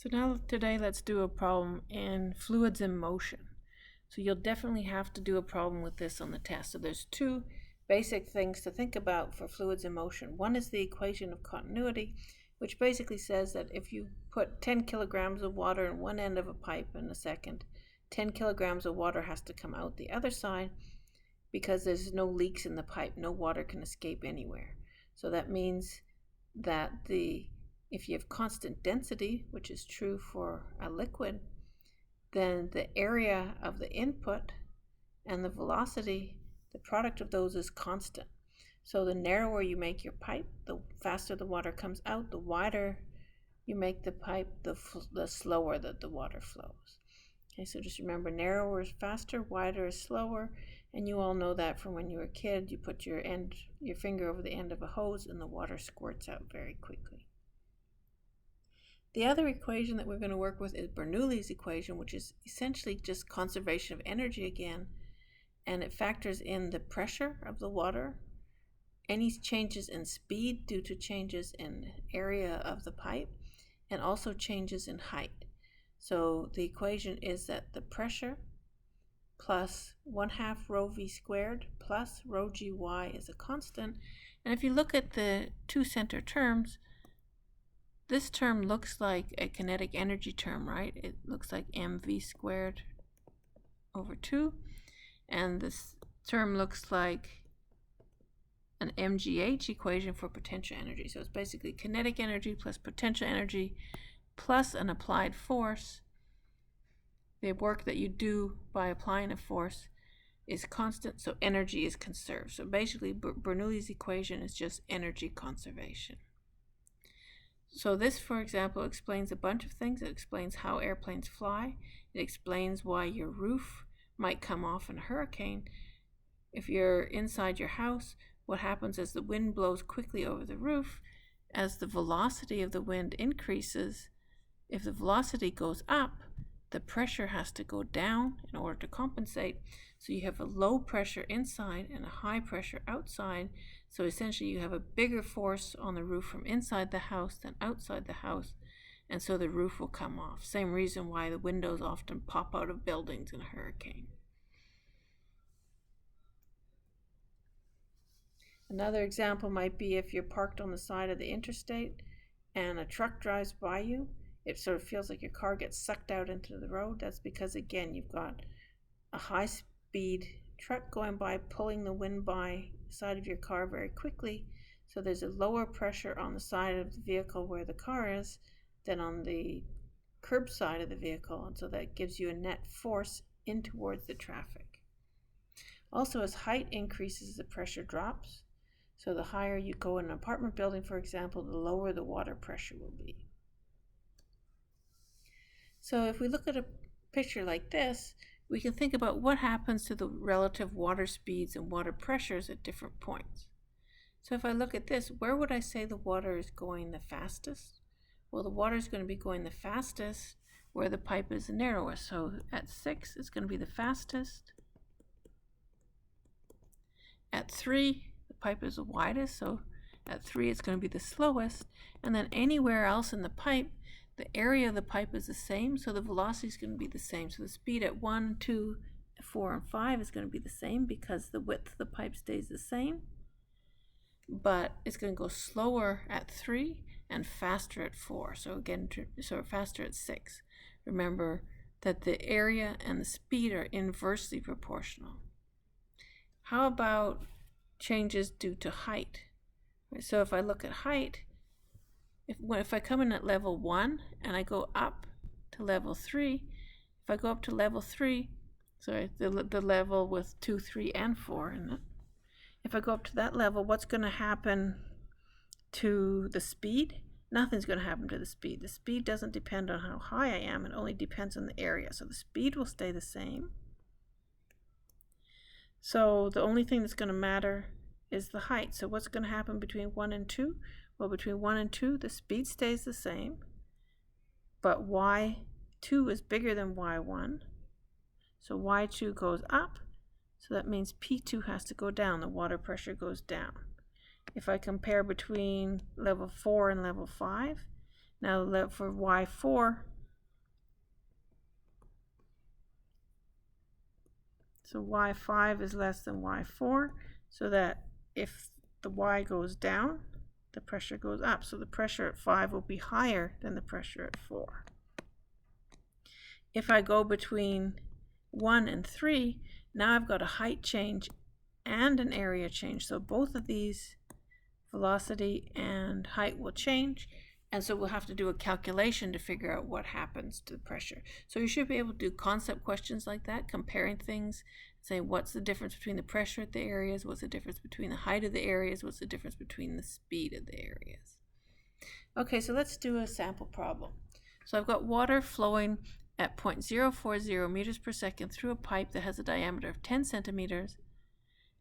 So now today let's do a problem in fluids in motion. So you'll definitely have to do a problem with this on the test. So there's two basic things to think about for fluids in motion. One is the equation of continuity, which basically says that if you put 10 kilograms of water in one end of a pipe in a second, 10 kilograms of water has to come out the other side because there's no leaks in the pipe. No water can escape anywhere. So that means that if you have constant density, which is true for a liquid, then the area of the input and the velocity, the product of those is constant. So the narrower you make your pipe, the faster the water comes out. The wider you make the pipe, the slower that the water flows. Okay, so just remember, narrower is faster, wider is slower, and you all know that from when you were a kid. You put your finger over the end of a hose and the water squirts out very quickly. The other equation that we're going to work with is Bernoulli's equation, which is essentially just conservation of energy again, and it factors in the pressure of the water, any changes in speed due to changes in area of the pipe, and also changes in height. So the equation is that the pressure plus 1/2 rho v squared plus rho gy is a constant. And if you look at the two center terms, this term looks like a kinetic energy term, right? It looks like mv squared over 2. And this term looks like an mgh equation for potential energy. So it's basically kinetic energy plus potential energy plus an applied force. The work that you do by applying a force is constant, so energy is conserved. So basically, Bernoulli's equation is just energy conservation. So this, for example, explains a bunch of things. It explains how airplanes fly. It explains why your roof might come off in a hurricane. If you're inside your house, what happens is the wind blows quickly over the roof. As the velocity of the wind increases, if the velocity goes up, the pressure has to go down in order to compensate. So you have a low pressure inside and a high pressure outside. So essentially you have a bigger force on the roof from inside the house than outside the house. And so the roof will come off. Same reason why the windows often pop out of buildings in a hurricane. Another example might be if you're parked on the side of the interstate and a truck drives by you. It sort of feels like your car gets sucked out into the road. That's because, again, you've got a high-speed truck going by, pulling the wind by the side of your car very quickly. So there's a lower pressure on the side of the vehicle where the car is than on the curb side of the vehicle. And so that gives you a net force in towards the traffic. Also, as height increases, the pressure drops. So the higher you go in an apartment building, for example, the lower the water pressure will be. So if we look at a picture like this, we can think about what happens to the relative water speeds and water pressures at different points. So if I look at this, where would I say the water is going the fastest? Well, the water is going to be going the fastest where the pipe is the narrowest. So at 6, it's going to be the fastest. At 3, the pipe is the widest. So at 3, it's going to be the slowest. And then anywhere else in the pipe, the area of the pipe is the same, so the velocity is going to be the same. So the speed at 1, 2, 4, and 5 is going to be the same because the width of the pipe stays the same. But it's going to go slower at 3 and faster at 4. So again, faster at 6. Remember that the area and the speed are inversely proportional. How about changes due to height? So if I look at height, if I come in at level 1 and I go up to level 3, if I go up to level 3, the level with 2, 3, and 4 in it, if I go up to that level, what's going to happen to the speed? Nothing's going to happen to the speed. The speed doesn't depend on how high I am. It only depends on the area. So the speed will stay the same. So the only thing that's going to matter is the height. So what's going to happen between 1 and 2? Well, between 1 and 2, the speed stays the same, but y2 is bigger than y1, so y2 goes up, so that means P2 has to go down, the water pressure goes down. If I compare between level 4 and level 5, now for y4, So y5 is less than y4, so that if the y goes down, the pressure goes up. So the pressure at 5 will be higher than the pressure at 4. If I go between 1 and 3, now I've got a height change and an area change. So both of these, velocity and height, will change. And so we'll have to do a calculation to figure out what happens to the pressure. So you should be able to do concept questions like that, comparing things, say what's the difference between the pressure at the areas, what's the difference between the height of the areas, what's the difference between the speed of the areas. Okay, so let's do a sample problem. So I've got water flowing at 0.040 meters per second through a pipe that has a diameter of 10 centimeters,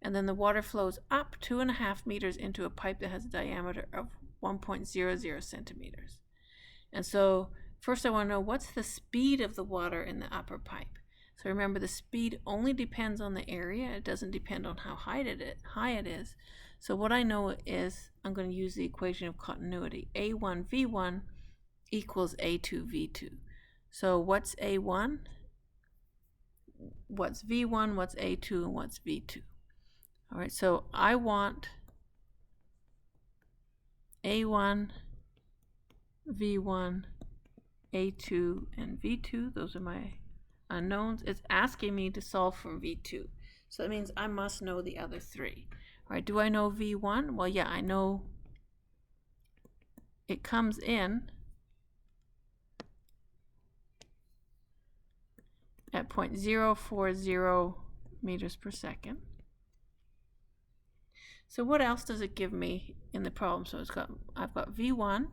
and then the water flows up 2.5 meters into a pipe that has a diameter of 1.00 centimeters. And so first I want to know what's the speed of the water in the upper pipe. So remember, the speed only depends on the area. It doesn't depend on how high it is. So what I know is I'm going to use the equation of continuity. A1V1 equals A2V2. So what's A1? What's V1? What's A2? And what's V2? All right, so I want A1, V1, A2, and V2. Those are my unknowns. It's asking me to solve for V2. So that means I must know the other three. All right, do I know V1? Well, yeah, I know it comes in at 0.040 meters per second. So what else does it give me in the problem? So I've got V1,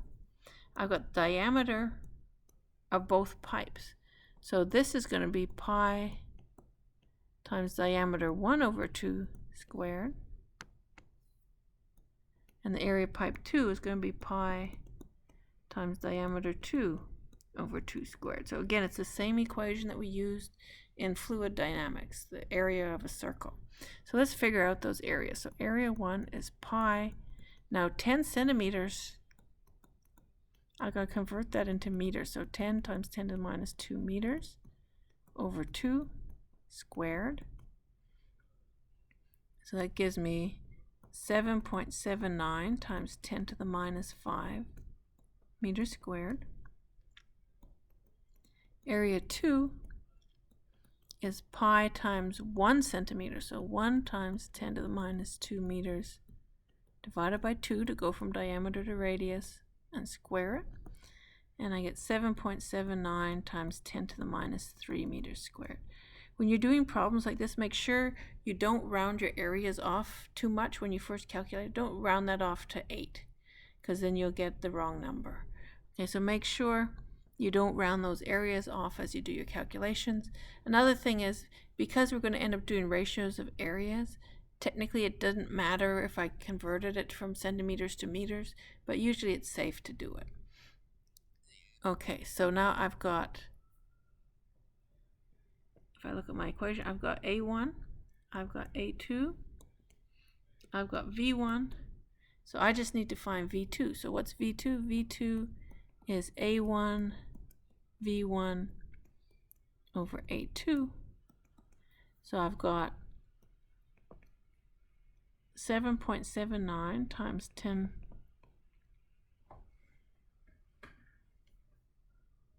I've got diameter of both pipes. So this is going to be pi times diameter 1/2 squared. And the area of pipe 2 is going to be pi times diameter 2/2 squared. So again, it's the same equation that we used in fluid dynamics, the area of a circle. So let's figure out those areas. So area 1 is pi. Now 10 centimeters, I've got to convert that into meters. So 10 times 10 to the minus 2 meters over 2 squared. So that gives me 7.79 times 10 to the minus 5 meters squared. Area 2 is pi times 1 centimeter. So 1 times 10 to the minus 2 meters divided by 2 to go from diameter to radius and square it. And I get 7.79 times 10 to the minus 3 meters squared. When you're doing problems like this, make sure you don't round your areas off too much when you first calculate. Don't round that off to 8, because then you'll get the wrong number. Okay, so make sure you don't round those areas off as you do your calculations. Another thing is, because we're going to end up doing ratios of areas, technically it doesn't matter if I converted it from centimeters to meters, but usually it's safe to do it. Okay, so now I've got, if I look at my equation, I've got A1, I've got A2, I've got V1, so I just need to find V2. So what's V2? V2 is A1 V1 over A2. So I've got 7.79 times 10.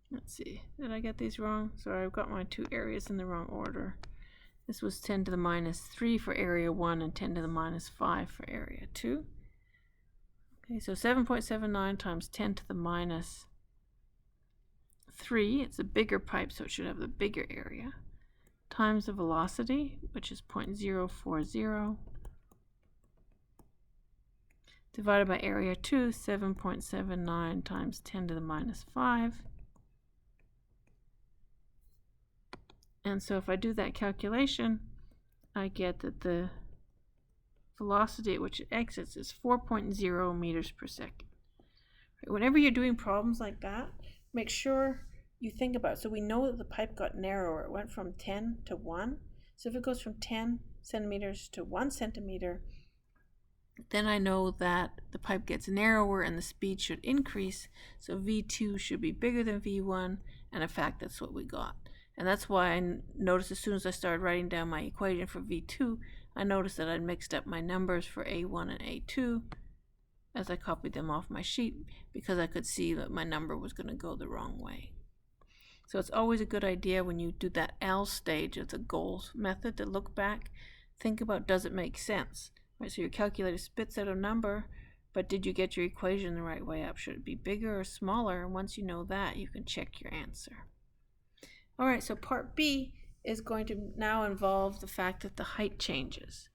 Let's see, did I get these wrong? Sorry, I've got my two areas in the wrong order. This was 10 to the minus 3 for area 1 and 10 to the minus 5 for area 2. Okay, so 7.79 times 10 to the minus 3, it's a bigger pipe, so it should have the bigger area, times the velocity, which is 0.040, divided by area 2, 7.79 times 10 to the minus 5. And so if I do that calculation, I get that the velocity at which it exits is 4.0 meters per second. Whenever you're doing problems like that, make sure you think about it. So we know that the pipe got narrower. It went from 10 to 1. So if it goes from 10 centimeters to 1 centimeter, then I know that the pipe gets narrower and the speed should increase. So V2 should be bigger than V1, and in fact, that's what we got. And that's why I noticed as soon as I started writing down my equation for V2, I noticed that I'd mixed up my numbers for A1 and A2 as I copied them off my sheet, because I could see that my number was going to go the wrong way. So it's always a good idea when you do that L stage of the goals method to look back, think about, does it make sense? Right, so your calculator spits out a number, but did you get your equation the right way up? Should it be bigger or smaller? And once you know that, you can check your answer. All right, so part B is going to now involve the fact that the height changes.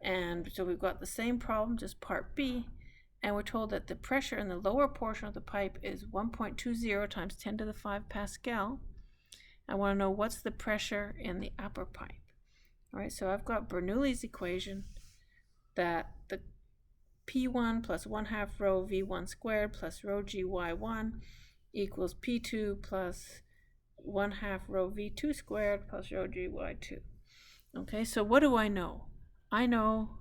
And so we've got the same problem, just part B, and we're told that the pressure in the lower portion of the pipe is 1.20 times 10 to the 5 Pascal. I want to know what's the pressure in the upper pipe. All right, so I've got Bernoulli's equation that the P1 plus 1/2 rho V1 squared plus rho GY1 equals P2 plus 1/2 rho V2 squared plus rho GY2. Okay, so what do I know? I know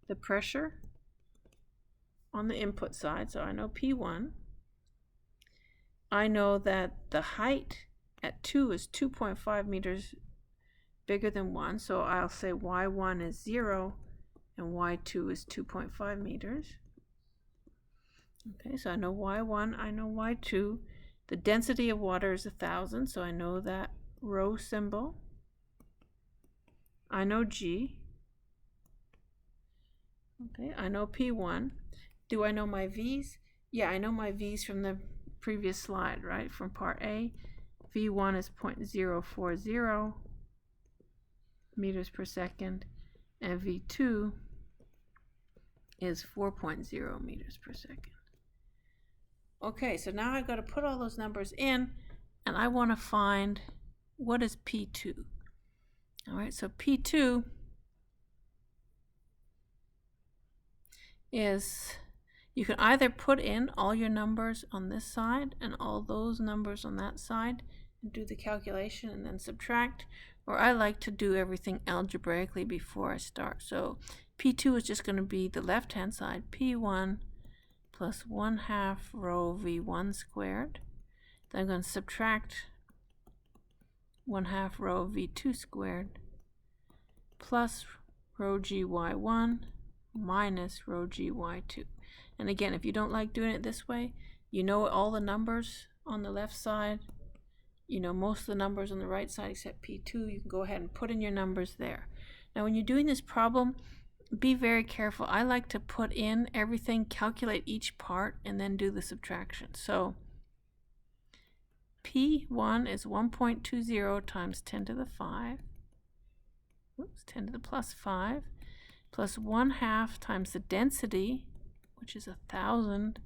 the pressure on the input side, so I know P1. I know that the height at 2 is 2.5 meters bigger than 1, so I'll say Y1 is 0 and Y2 is 2.5 meters. Okay, so I know Y1, I know Y2. The density of water is 1,000, so I know that rho symbol. I know G. Okay, I know P1. Do I know my V's? Yeah, I know my V's from the previous slide, right? From part A. V1 is 0.040 meters per second, and V2 is 4.0 meters per second. Okay, so now I've got to put all those numbers in, and I want to find what is P2. All right, so P2 is, you can either put in all your numbers on this side and all those numbers on that side and do the calculation and then subtract, or I like to do everything algebraically before I start. So P2 is just going to be the left hand side, P1 plus 1/2 rho V1 squared. Then I'm going to subtract 1/2 rho V2 squared plus rho GY1 minus rho GY2. And again, if you don't like doing it this way, you know all the numbers on the left side, you know most of the numbers on the right side except P2, you can go ahead and put in your numbers there. Now when you're doing this problem, be very careful. I like to put in everything, calculate each part, and then do the subtraction. So P1 is 1.20 times 10 to the 5, 10 to the plus 5, plus 1/2 times the density, which is 1,000,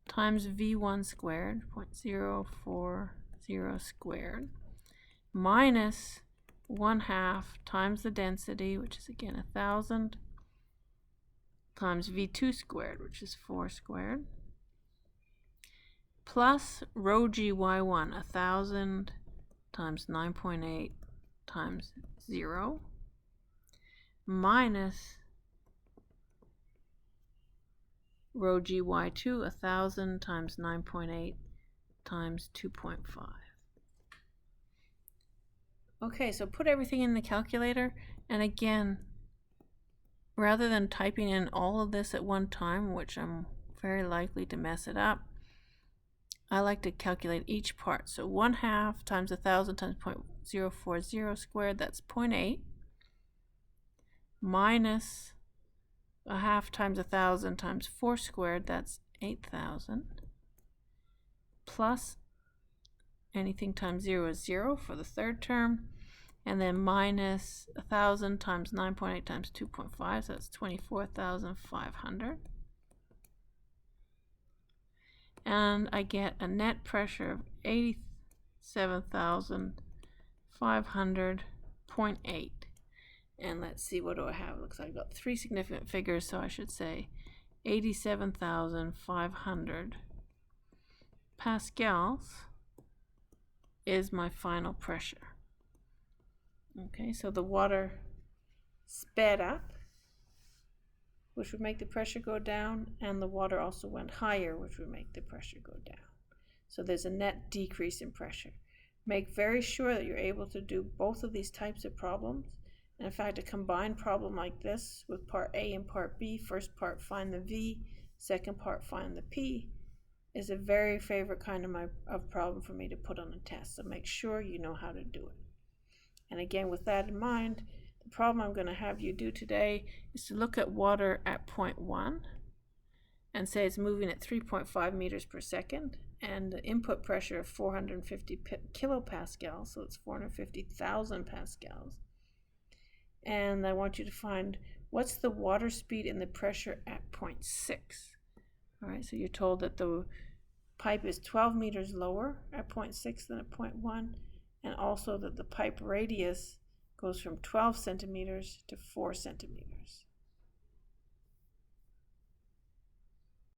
times V1 squared, 0.040 squared, minus 1/2 times the density, which is again 1,000, times V2 squared, which is 4 squared, plus rho GY1, 1,000 times 9.8 times 0, minus rho GY2, 1,000 times 9.8 times 2.5. Okay, so put everything in the calculator, and again, rather than typing in all of this at one time, which I'm very likely to mess it up, I like to calculate each part. So 1/2 times 1,000 times 0.040 squared, that's 0.8, minus 1/2 times 1,000 times 4 squared, that's 8,000, plus anything times 0 is 0 for the third term, and then minus 1,000 times 9.8 times 2.5, so that's 24,500. And I get a net pressure of 87,500.8. And let's see, what do I have? It looks like I've got 3 significant figures, so I should say 87,500 pascals is my final pressure. Okay, so the water sped up, which would make the pressure go down, and the water also went higher, which would make the pressure go down. So there's a net decrease in pressure. Make very sure that you're able to do both of these types of problems. And in fact, a combined problem like this with part A and part B, first part find the V, second part find the P, is a very favorite kind of problem for me to put on a test. So make sure you know how to do it. And again, with that in mind, the problem I'm going to have you do today is to look at water at point 1 and say it's moving at 3.5 meters per second and the input pressure of 450 kilopascals, so it's 450,000 pascals. And I want you to find what's the water speed and the pressure at point 6. All right, so you're told that the pipe is 12 meters lower at point 6 than at point 1, and also that the pipe radius goes from 12 centimeters to 4 centimeters.